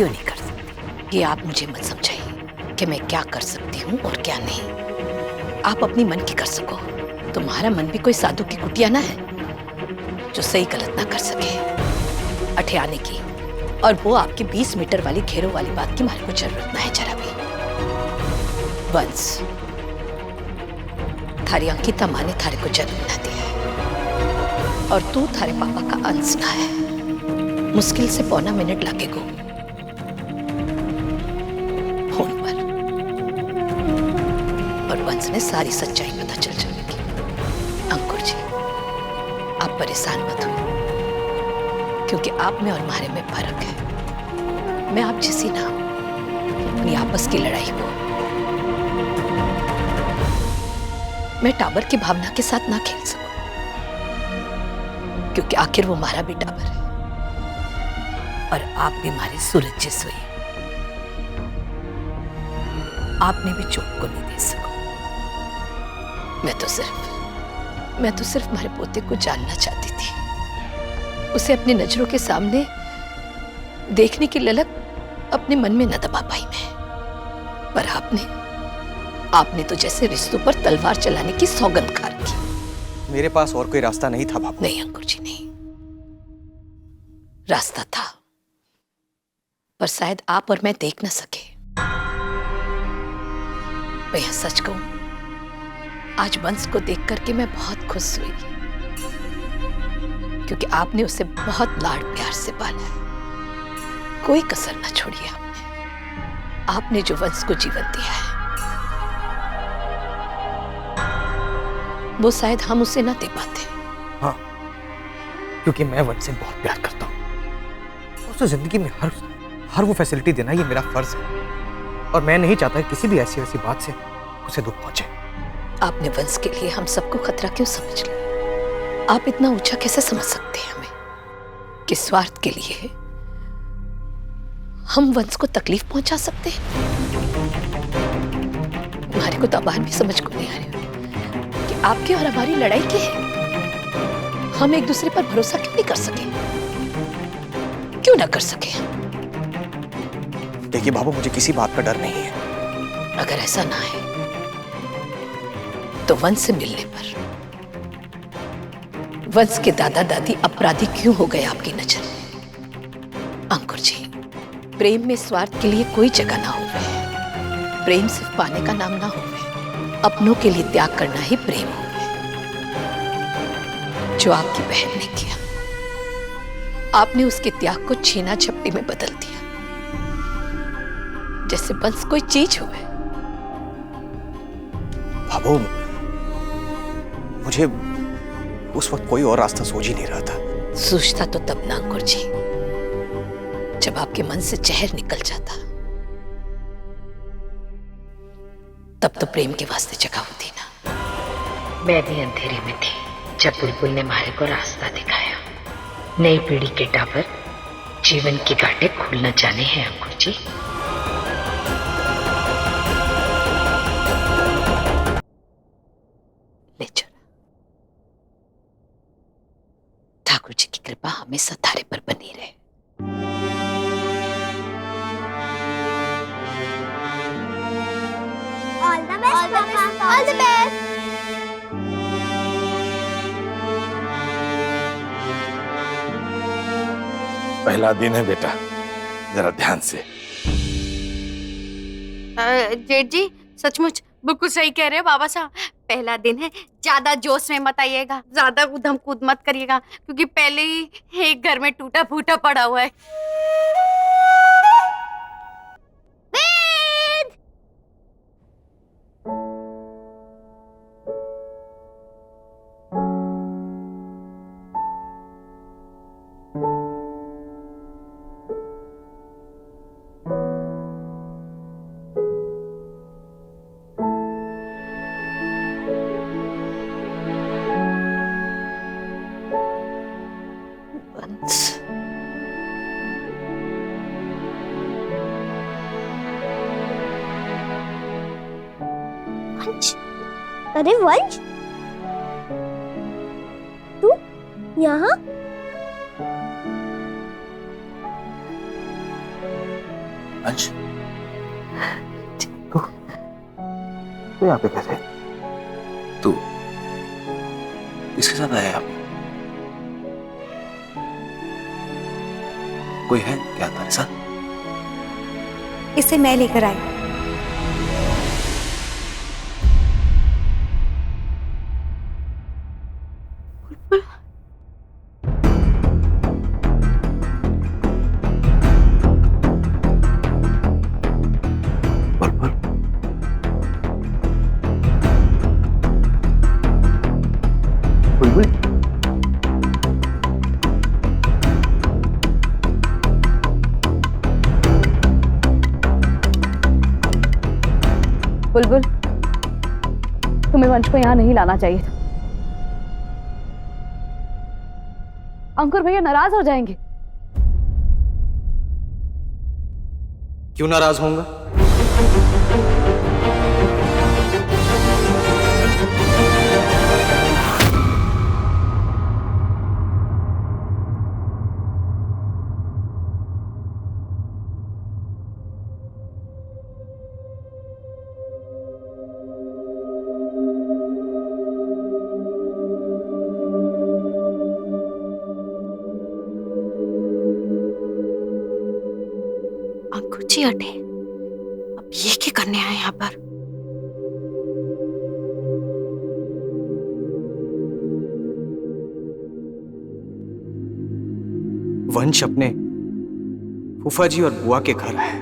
क्यों नहीं कर सकती? ये आप मुझे मत समझाइए कि मैं क्या कर सकती हूँ और क्या नहीं। आप अपनी मन की कर सको। तुम्हारा मन भी कोई साधु की कुटिया ना है जो सही गलत ना कर सके। अठियाने की और वो आपकी 20 मीटर वाली घेरों वाली बात की हमारे को जरूरत ना है जरा भी। वंश, थारी अंकिता माँ ने थारे को जन्म ना दिया है और तू थारे पापा का अंश ना है। मुश्किल से पौना मिनट लगेगा फोन पर और वंश ने सारी सच्चाई पता चल जाएगी। अंकुर जी, आप परेशान मत हो, क्योंकि आप में और हमारे में फर्क है। मैं आप जैसी ना अपनी आपस की लड़ाई को मैं टाबर की भावना के साथ ना खेल सकूं, क्योंकि आखिर वो हमारा भी टाबर है और आप भी हमारे सूरज जैसे हुए। आपने भी चोट को नहीं दे सको। मैं तो सिर्फ हमारे पोते को जानना चाहती थी। उसे अपनी नजरों के सामने देखने की ललक अपने मन में न दबा पाई मैं। पर आपने तो जैसे रिश्तों पर तलवार चलाने की सौगंध खा रखी। मेरे पास और कोई रास्ता नहीं था बाबू। नहीं अंकुर जी, नहीं। रास्ता था, पर शायद आप और मैं देख न सके। मैं यह सच कहूं, आज वंश को देख करके मैं बहुत खुश हुई, क्योंकि आपने उसे बहुत लाड प्यार से पाला है। कोई कसर न छोड़ी आपने जो वंश को जीवन दिया है, वो शायद हम उसे ना दे पाते। हाँ, क्योंकि मैं वंश से बहुत प्यार करता हूँ। उसे जिंदगी में हर वो फैसिलिटी देना ये मेरा फर्ज है और मैं नहीं चाहता किसी भी ऐसी बात से उसे दुख पहुंचे। आपने वंश के लिए हम सबको खतरा क्यों समझ लिया? आप इतना ऊंचा कैसे समझ सकते हैं हमें कि स्वार्थ के लिए हम वंश को तकलीफ पहुंचा सकते हैं? हमारे को तो अब भी समझ को नहीं आ रही कि आपकी और हमारी लड़ाई की है। हम एक दूसरे पर भरोसा क्यों नहीं कर सके? क्यों ना कर सके? देखिए बाबू, मुझे किसी बात का डर नहीं है। अगर ऐसा ना है तो वंश से मिलने पर वंश के दादा दादी अपराधी क्यों हो गए आपकी नजर में? अंकुर जी, प्रेम में स्वार्थ के लिए कोई जगह ना हो। प्रेम सिर्फ पाने का नाम ना हो। अपनों के लिए त्याग करना ही प्रेम हो। जो आपकी बहन ने किया, आपने उसके त्याग को छीना झपटी में बदल दिया, जैसे वंश कोई चीज हो। बाबू, मुझे उस वक्त कोई और रास्ता सूझ ही नहीं रहा था। सूझता तो तब ना अंकुर जी, जब आपके मन से जहर निकल जाता, तब तो प्रेम के वास्ते जगह होती ना। मैं भी अंधेरे में थी जब बुलबुल ने मारे को रास्ता दिखाया। नई पीढ़ी के टावर जीवन की गांठें खोलना जाने हैं अंकुर जी। ले चलो। ठाकुर जी की कृपा हमेशा थारे पर बनी रहे। All the best, Papa. All the best. पहला दिन है बेटा, जरा ध्यान से। जेठ जी, सचमुच बिल्कुल सही कह रहे हो बाबा साहब। पहला दिन है, ज्यादा जोश में मत आइएगा, ज्यादा उधम कूद मत करिएगा, क्योंकि पहले ही एक घर में टूटा फूटा पड़ा हुआ है। वंश, अरे वंश, तू यहाँ? अंश, तू यहाँ पे कैसे? तू किसके साथ आया यहाँ पे? कोई है क्या तुम्हारे साथ? इसे मैं लेकर आई। बुलबुल, बुलबुल, बुलबुल, तुम्हें वंश को यहाँ नहीं लाना चाहिए था। अंकुर भैया नाराज हो जाएंगे। क्यों नाराज होऊंगा? अंकुर जी हटे, अब ये क्या करने आए यहाँ पर? वंश अपने फूफा जी और बुआ के घर है।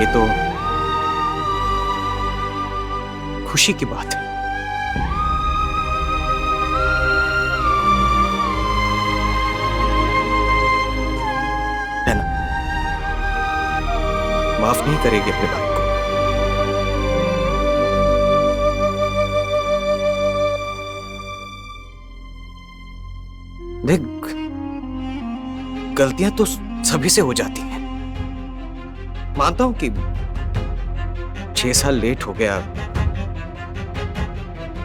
ये तो खुशी की बात है। है ना? माफ नहीं करेगी अपने भाई को। देख, गलतियां तो सभी से हो जाती हैं। मानता हूं कि 6 साल लेट हो गया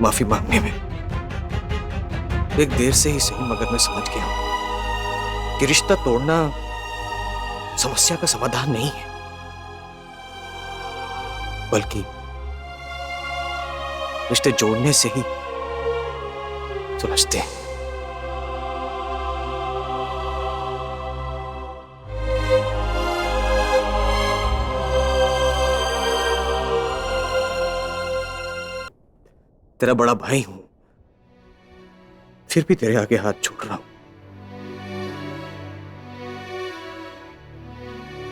माफी मांगने में। एक देर से ही सही, मगर मैं समझ गया हूं कि रिश्ता तोड़ना समस्या का समाधान नहीं है, बल्कि रिश्ते जोड़ने से ही सुलझते हैं। तेरा बड़ा भाई हूं, फिर भी तेरे आगे हाथ जोड़ रहा हूं।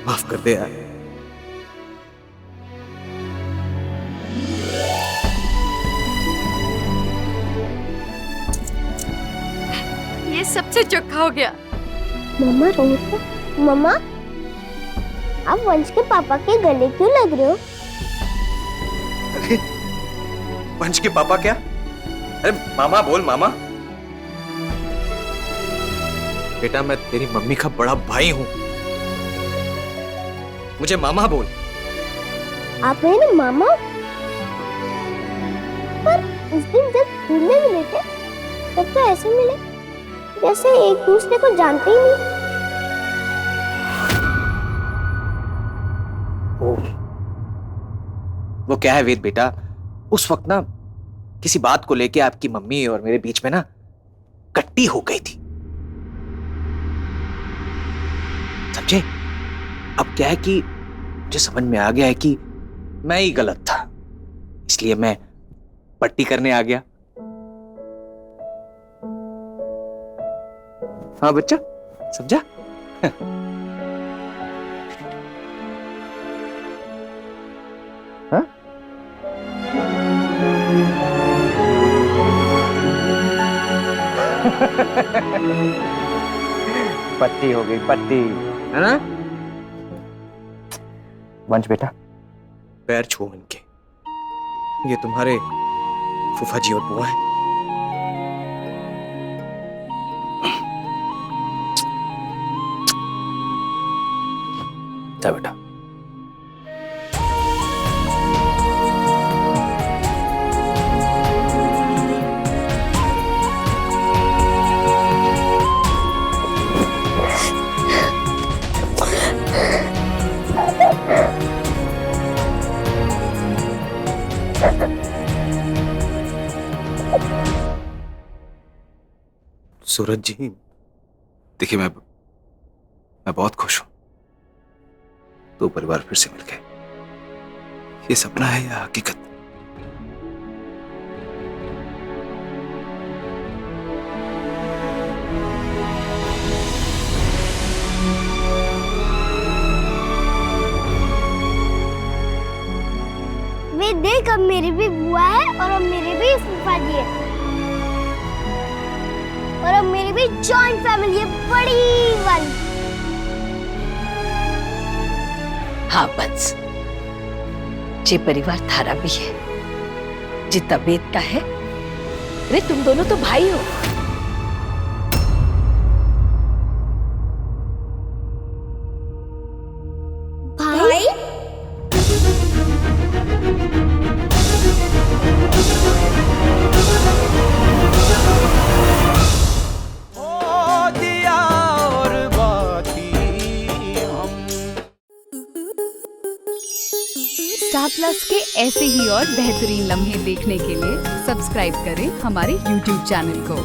माफ कर दे यार। ये सबसे चोखा हो गया। मम्मा रो रही हो? मम्मा, आप वंश के पापा के गले क्यों लग रहे हो? अरे वंश के पापा क्या? अरे मामा बोल, मामा। बेटा, मैं तेरी मम्मी का बड़ा भाई हूं, मुझे मामा बोल। आप मेरे मामा? पर उस दिन जब स्कूल में मिले थे तब तो ऐसे मिले जैसे एक दूसरे को जानते ही नहीं। वो क्या है वेद बेटा, उस वक्त ना किसी बात को लेके आपकी मम्मी और मेरे बीच में ना कट्टी हो गई थी, समझे? अब क्या है कि मुझे समझ में आ गया है कि मैं ही गलत था, इसलिए मैं पट्टी करने आ गया। हाँ बच्चा, समझा? हाँ? पट्टी हो गई, पट्टी, है ना? वंश बेटा, पैर छू इनके, ये तुम्हारे फूफा जी और बुआ हैं। जा बेटा। सूरज जी, देखिए मैं बहुत खुश हूं। दो परिवार फिर से मिल गए। ये सपना है या हकीकत? वे देख, अब मेरी भी बुआ है और अब मेरी भी फूफा जी है और अब मेरी भी जॉइंट फैमिली है, बड़ी वाली। हाँ बस, जे परिवार थारा भी है, जे तबीयत का है। अरे तुम दोनों तो भाई हो। भाई? स्टार प्लस के ऐसे ही और बेहतरीन लम्हे देखने के लिए सब्सक्राइब करें हमारे YouTube चैनल को।